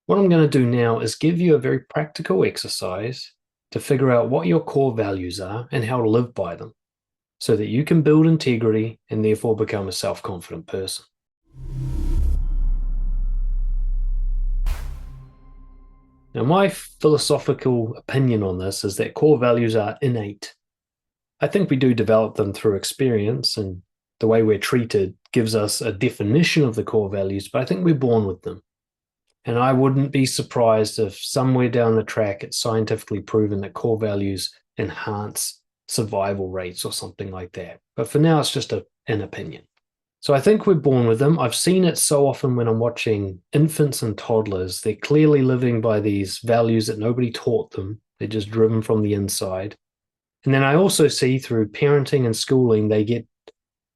What I'm going to do now is give you a very practical exercise to figure out what your core values are and how to live by them so that you can build integrity and therefore become a self-confident person. Now, my philosophical opinion on this is that core values are innate. I think we do develop them through experience, and the way we're treated gives us a definition of the core values, but I think we're born with them. And I wouldn't be surprised if somewhere down the track it's scientifically proven that core values enhance survival rates or something like that. But for now, it's just an opinion. So I think we're born with them. I've seen it so often when I'm watching infants and toddlers. They're clearly living by these values that nobody taught them. They're just driven from the inside. And then I also see through parenting and schooling, they get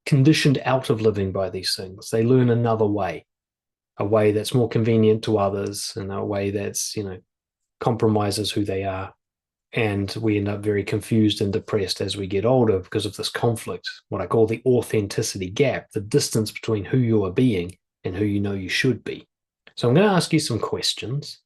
conditioned out of living by these things. They learn another way, a way that's more convenient to others, and a way that's, compromises who they are. And we end up very confused and depressed as we get older because of this conflict, what I call the authenticity gap, the distance between who you are being and who you know you should be. So I'm going to ask you some questions.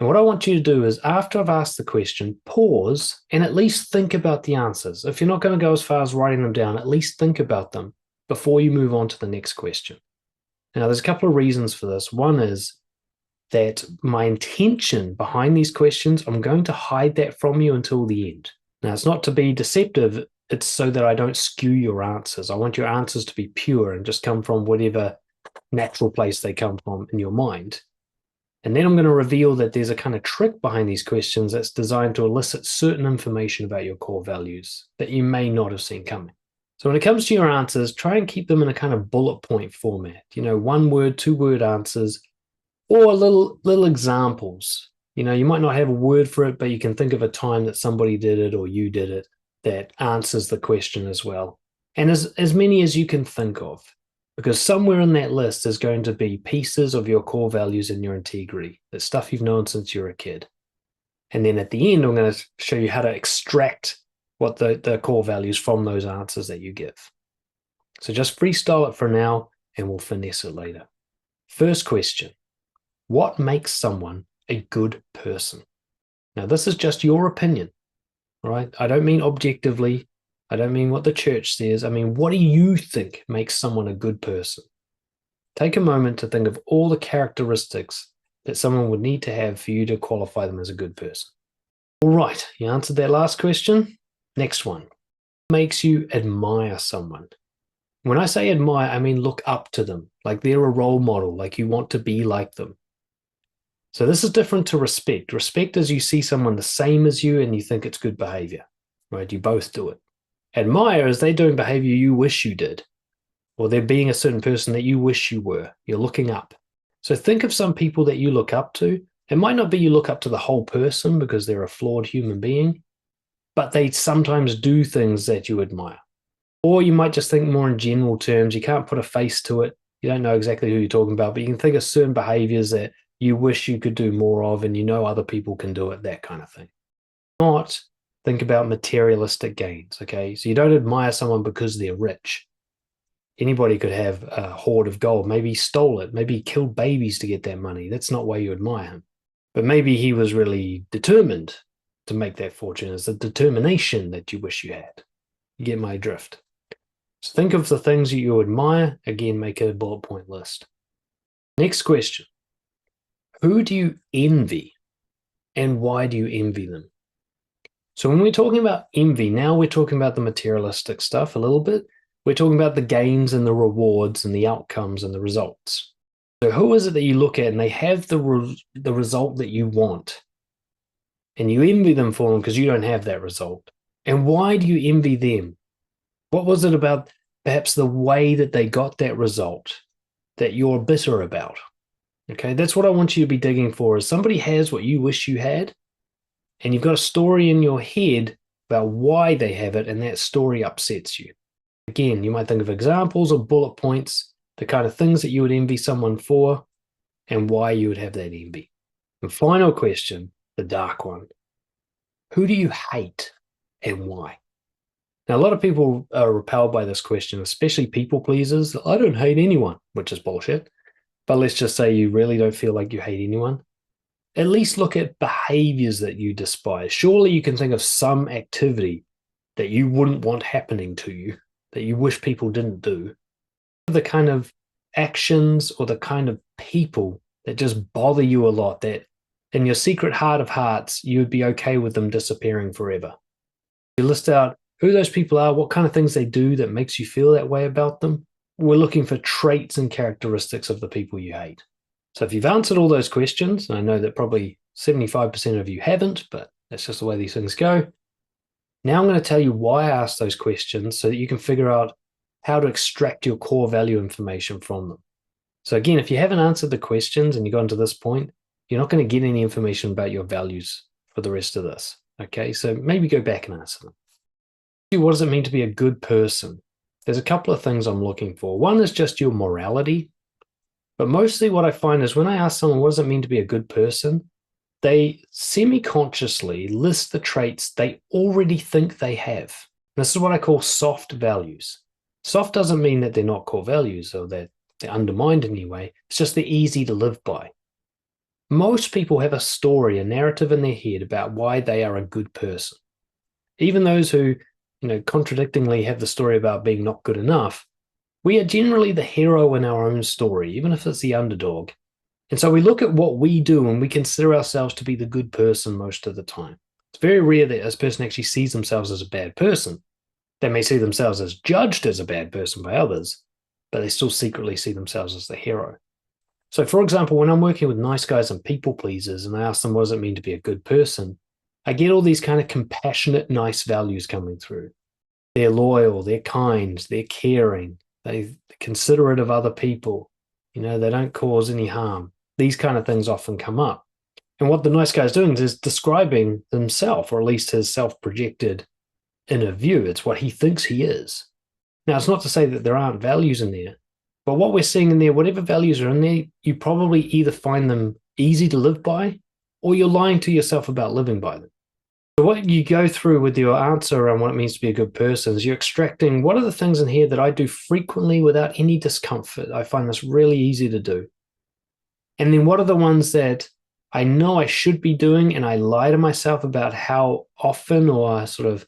And what I want you to do is, after I've asked the question, pause and at least think about the answers. If you're not going to go as far as writing them down, at least think about them before you move on to the next question. Now, there's a couple of reasons for this. One is that my intention behind these questions, I'm going to hide that from you until the end. Now, it's not to be deceptive. It's so that I don't skew your answers. I want your answers to be pure and just come from whatever natural place they come from in your mind. And then I'm going to reveal that there's a kind of trick behind these questions that's designed to elicit certain information about your core values that you may not have seen coming. So when it comes to your answers, try and keep them in a kind of bullet point format, 1 word, 2 word answers, or little examples. You might not have a word for it, but you can think of a time that somebody did it or you did it that answers the question as well. And as many as you can think of, because somewhere in that list is going to be pieces of your core values and your integrity, the stuff you've known since you're a kid. And then at the end, I'm going to show you how to extract what the core values from those answers that you give. So just freestyle it for now, and we'll finesse it later. First question: what makes someone a good person? Now, this is just your opinion, right? I don't mean objectively. I don't mean what the church says. I mean, what do you think makes someone a good person? Take a moment to think of all the characteristics that someone would need to have for you to qualify them as a good person. All right, you answered that last question. Next one. What makes you admire someone? When I say admire, I mean look up to them, like they're a role model, like you want to be like them. So this is different to respect. Respect is you see someone the same as you and you think it's good behavior, right? You both do it. Admire is they're doing behavior you wish you did, or they're being a certain person that you wish you were. You're looking up. So think of some people that you look up to. It might not be you look up to the whole person because they're a flawed human being, but they sometimes do things that you admire. Or you might just think more in general terms. You can't put a face to it. You don't know exactly who you're talking about, but you can think of certain behaviors that you wish you could do more of, and other people can do it, that kind of thing. Not think about materialistic gains, okay? So you don't admire someone because they're rich. Anybody could have a hoard of gold. Maybe he stole it. Maybe he killed babies to get that money. That's not why you admire him. But maybe he was really determined to make that fortune. It's the determination that you wish you had. You get my drift. So think of the things that you admire. Again, make a bullet point list. Next question. Who do you envy and why do you envy them? So when we're talking about envy, now we're talking about the materialistic stuff a little bit. We're talking about the gains and the rewards and the outcomes and the results. So who is it that you look at and they have the result that you want? And you envy them for them because you don't have that result. And why do you envy them? What was it about perhaps the way that they got that result that you're bitter about? Okay, that's what I want you to be digging for, is somebody has what you wish you had, and you've got a story in your head about why they have it, and that story upsets you. Again, you might think of examples or bullet points, the kind of things that you would envy someone for, and why you would have that envy. And final question, the dark one. Who do you hate and why? Now, a lot of people are repelled by this question, especially people pleasers. I don't hate anyone, which is bullshit. But let's just say you really don't feel like you hate anyone. at least look at behaviors that you despise. Surely you can think of some activity that you wouldn't want happening to you, that you wish people didn't do. The kind of actions or the kind of people that just bother you a lot, that in your secret heart of hearts, you would be okay with them disappearing forever. You list out who those people are, what kind of things they do that makes you feel that way about them. We're looking for traits and characteristics of the people you hate. So if you've answered all those questions, and I know that probably 75% of you haven't, but that's just the way these things go. Now I'm going to tell you why I asked those questions so that you can figure out how to extract your core value information from them. So again, if you haven't answered the questions and you got to this point, you're not going to get any information about your values for the rest of this. Okay, so maybe go back and answer them. What does it mean to be a good person? There's a couple of things I'm looking for. One is just your morality. But mostly what I find is when I ask someone, what does it mean to be a good person? They semi-consciously list the traits they already think they have. This is what I call soft values. Soft doesn't mean that they're not core values or that they're undermined in any way. It's just they're easy to live by. Most people have a story, a narrative in their head about why they are a good person. Even those who, contradictingly have the story about being not good enough, we are generally the hero in our own story, even if it's the underdog. And so we look at what we do and we consider ourselves to be the good person most of the time. It's very rare that this person actually sees themselves as a bad person. They may see themselves as judged as a bad person by others, but they still secretly see themselves as the hero. So for example, when I'm working with nice guys and people pleasers and I ask them, what does it mean to be a good person? I get all these kind of compassionate, nice values coming through. They're loyal, they're kind, they're caring, they're considerate of other people. They don't cause any harm. These kind of things often come up. And what the nice guy is doing is describing himself, or at least his self-projected inner view. It's what he thinks he is. Now, it's not to say that there aren't values in there, but what we're seeing in there, whatever values are in there, you probably either find them easy to live by, or you're lying to yourself about living by them. So what you go through with your answer around what it means to be a good person is you're extracting what are the things in here that I do frequently without any discomfort. I find this really easy to do. And then what are the ones that I know I should be doing and I lie to myself about how often or sort of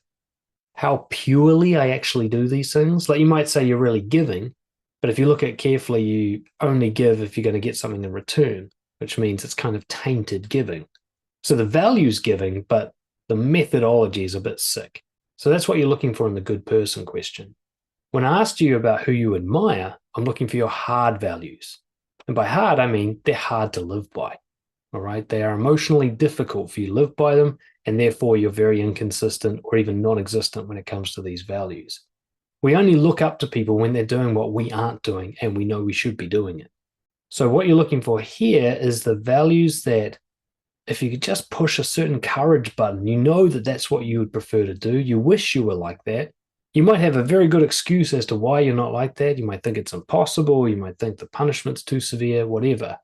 how purely I actually do these things? Like you might say you're really giving, but if you look at it carefully, you only give if you're going to get something in return, which means it's kind of tainted giving. So the value's giving, but the methodology is a bit sick. So that's what you're looking for in the good person question. When I asked you about who you admire, I'm looking for your hard values. And by hard, I mean they're hard to live by. All right. They are emotionally difficult for you to live by them, and therefore you're very inconsistent or even non-existent when it comes to these values. We only look up to people when they're doing what we aren't doing, and we know we should be doing it. So what you're looking for here is the values that if you could just push a certain courage button, you know that that's what you would prefer to do. You wish you were like that. You might have a very good excuse as to why you're not like that. You might think it's impossible. You might think the punishment's too severe, whatever.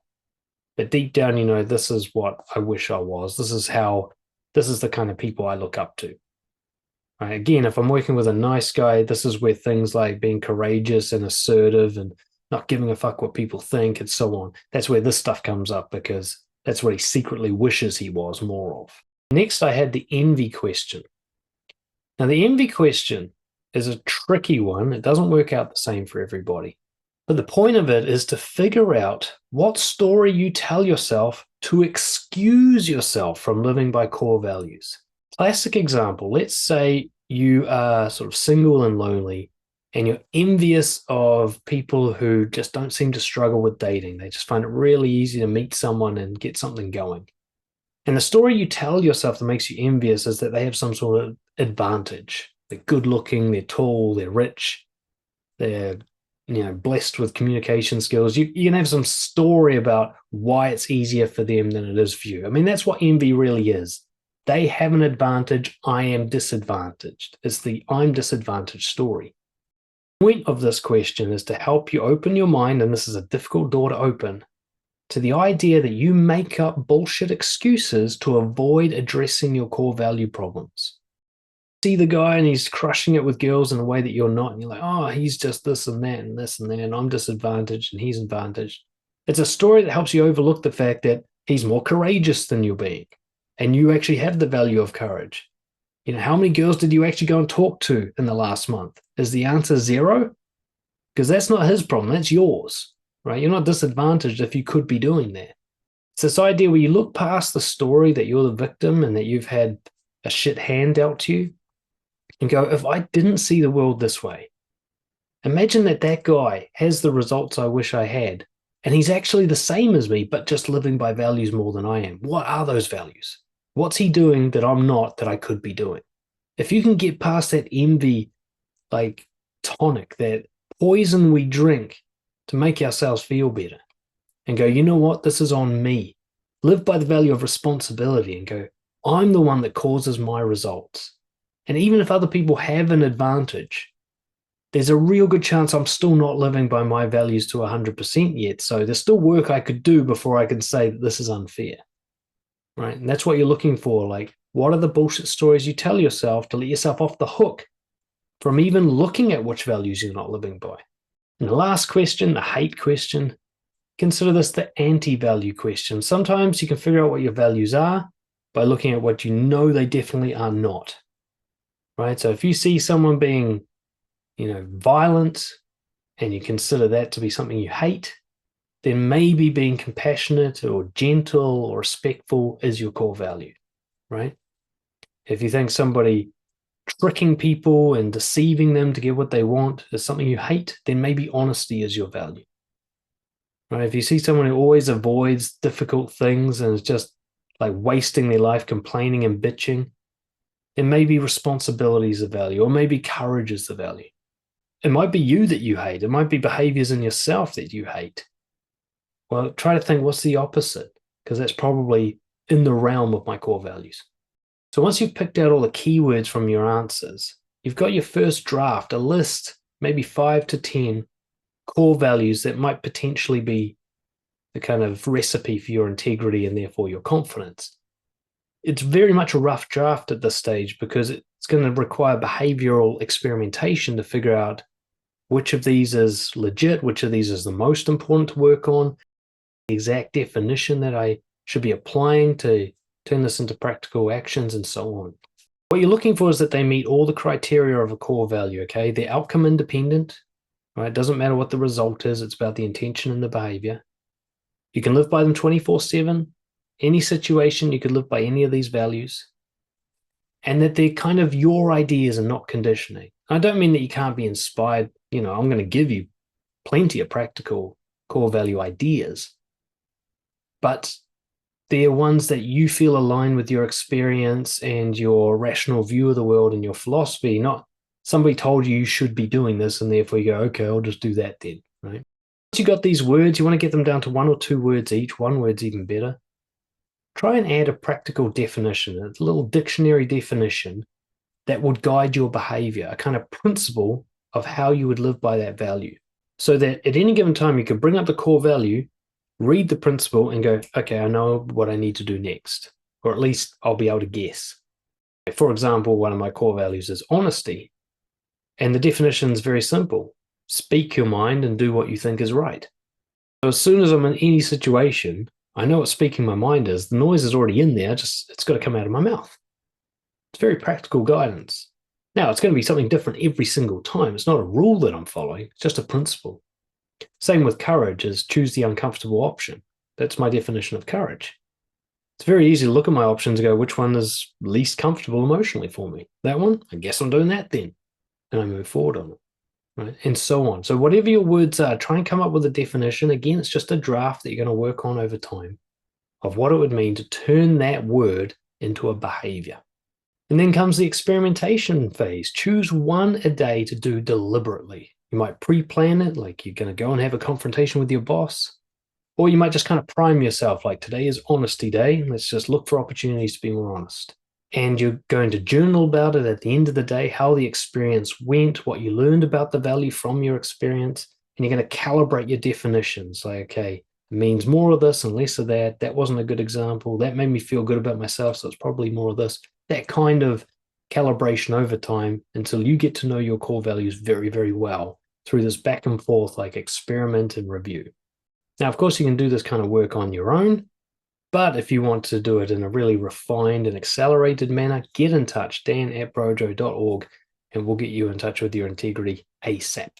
But deep down, this is what I wish I was. This is the kind of people I look up to. Right? Again, if I'm working with a nice guy, this is where things like being courageous and assertive and not giving a fuck what people think and so on. That's where this stuff comes up because that's what he secretly wishes he was more of. Next, I had the envy question. Now, the envy question is a tricky one. It doesn't work out the same for everybody. But the point of it is to figure out what story you tell yourself to excuse yourself from living by core values. Classic example, let's say you are sort of single and lonely and you're envious of people who just don't seem to struggle with dating. They just find it really easy to meet someone and get something going. And the story you tell yourself that makes you envious is that they have some sort of advantage. They're good looking, they're tall, they're rich, they're blessed with communication skills. You can have some story about why it's easier for them than it is for you. I mean, that's what envy really is. They have an advantage, I am disadvantaged. It's the I'm disadvantaged story. The point of this question is to help you open your mind, and this is a difficult door to open, to the idea that you make up bullshit excuses to avoid addressing your core value problems. See the guy and he's crushing it with girls in a way that you're not, and you're like, oh, he's just this and that, and I'm disadvantaged and he's advantaged. It's a story that helps you overlook the fact that He's more courageous than you're being. And you actually have the value of courage. How many girls did you actually go and talk to in the last month? Is the answer 0? Because that's not his problem, that's yours, right? You're not disadvantaged if you could be doing that. It's this idea where you look past the story that you're the victim and that you've had a shit hand dealt to you and go, if I didn't see the world this way, imagine that guy has the results I wish I had, and he's actually the same as me, but just living by values more than I am. What are those values? What's he doing that I'm not that I could be doing? If you can get past that envy, like tonic, that poison we drink to make ourselves feel better, and go, you know what? This is on me. Live by the value of responsibility and go, I'm the one that causes my results. And even if other people have an advantage, there's a real good chance I'm still not living by my values to 100% yet. So there's still work I could do before I can say that this is unfair. Right? And that's what you're looking for. Like, what are the bullshit stories you tell yourself to let yourself off the hook from even looking at which values you're not living by? And the last question, the hate question, consider this the anti-value question. Sometimes you can figure out what your values are by looking at what you know they definitely are not. Right? So if you see someone being, violent, and you consider that to be something you hate, then maybe being compassionate or gentle or respectful is your core value, right? If you think somebody tricking people and deceiving them to get what they want is something you hate, then maybe honesty is your value. Right? If you see someone who always avoids difficult things and is just like wasting their life complaining and bitching, then maybe responsibility is the value, or maybe courage is the value. It might be you that you hate. It might be behaviors in yourself that you hate. Well, try to think what's the opposite, because that's probably in the realm of my core values. So once you've picked out all the keywords from your answers, you've got your first draft, a list, maybe 5 to 10 core values that might potentially be the kind of recipe for your integrity and therefore your confidence. It's very much a rough draft at this stage because it's going to require behavioral experimentation to figure out which of these is legit, which of these is the most important to work on, the exact definition that I should be applying to turn this into practical actions, and so on. What you're looking for is that they meet all the criteria of a core value, okay? They're outcome independent, right? It doesn't matter what the result is, it's about the intention and the behavior. You can live by them 24/7. Any situation, you could live by any of these values. And that they're kind of your ideas and not conditioning. I don't mean that you can't be inspired. I'm going to give you plenty of practical core value ideas, but they're ones that you feel align with your experience and your rational view of the world and your philosophy, not somebody told you should be doing this and therefore you go, okay, I'll just do that then, right? Once you got these words, you want to get them down to 1 or 2 words each. 1 word's even better. Try and add a practical definition, a little dictionary definition that would guide your behavior, a kind of principle of how you would live by that value. So that at any given time, you can bring up the core value, read the principle and go, okay, I know what I need to do next, or at least I'll be able to guess. For example, one of my core values is honesty. And the definition is very simple. Speak your mind and do what you think is right. So as soon as I'm in any situation, I know what speaking my mind is. The noise is already in there, it's got to come out of my mouth. It's very practical guidance. Now, it's going to be something different every single time. It's not a rule that I'm following, it's just a principle. Same with courage, is choose the uncomfortable option. That's my definition of courage. It's very easy to look at my options and go, which one is least comfortable emotionally for me? That one? I guess I'm doing that then. And I move forward on it. Right? And so on. So whatever your words are, try and come up with a definition. Again, it's just a draft that you're going to work on over time of what it would mean to turn that word into a behavior. And then comes the experimentation phase. Choose one a day to do deliberately. You might pre-plan it, like you're going to go and have a confrontation with your boss. Or you might just kind of prime yourself, like today is honesty day. Let's just look for opportunities to be more honest. And you're going to journal about it at the end of the day, how the experience went, what you learned about the value from your experience. And you're going to calibrate your definitions. Like, okay, it means more of this and less of that. That wasn't a good example. That made me feel good about myself, so it's probably more of this. That kind of calibration over time until you get to know your core values very, very well through this back and forth, like experiment and review. Now, of course, you can do this kind of work on your own, But if you want to do it in a really refined and accelerated manner, get in touch, dan@brojo.org, and we'll get you in touch with your integrity ASAP.